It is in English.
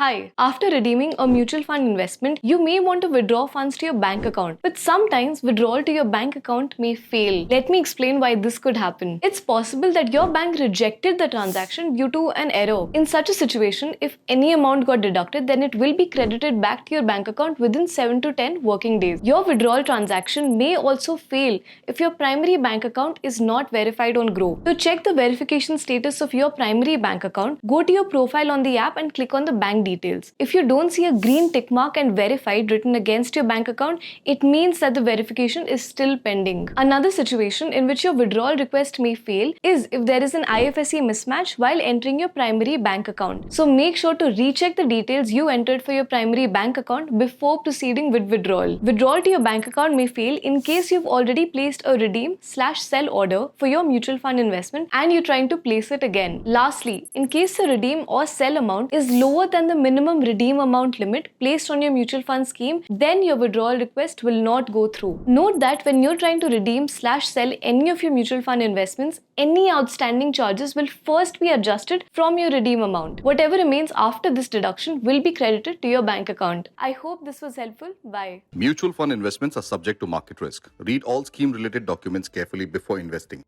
Hi, after redeeming a mutual fund investment, you may want to withdraw funds to your bank account, but sometimes withdrawal to your bank account may fail. Let me explain why this could happen. It's possible that your bank rejected the transaction due to an error. In such a situation, if any amount got deducted, then it will be credited back to your bank account within 7 to 10 working days. Your withdrawal transaction may also fail if your primary bank account is not verified on Groww. To check the verification status of your primary bank account, go to your profile on the app and click on the bank details. If you don't see a green tick mark and verified written against your bank account, it means that the verification is still pending. Another situation in which your withdrawal request may fail is if there is an IFSC mismatch while entering your primary bank account. So make sure to recheck the details you entered for your primary bank account before proceeding with withdrawal. Withdrawal to your bank account may fail in case you've already placed a redeem/sell order for your mutual fund investment and you're trying to place it again. Lastly, in case the redeem or sell amount is lower than the minimum redeem amount limit placed on your mutual fund scheme, then your withdrawal request will not go through. Note that when you're trying to redeem/sell any of your mutual fund investments, any outstanding charges will first be adjusted from your redeem amount. Whatever remains after this deduction will be credited to your bank account. I hope this was helpful. Bye. Mutual fund investments are subject to market risk. Read all scheme-related documents carefully before investing.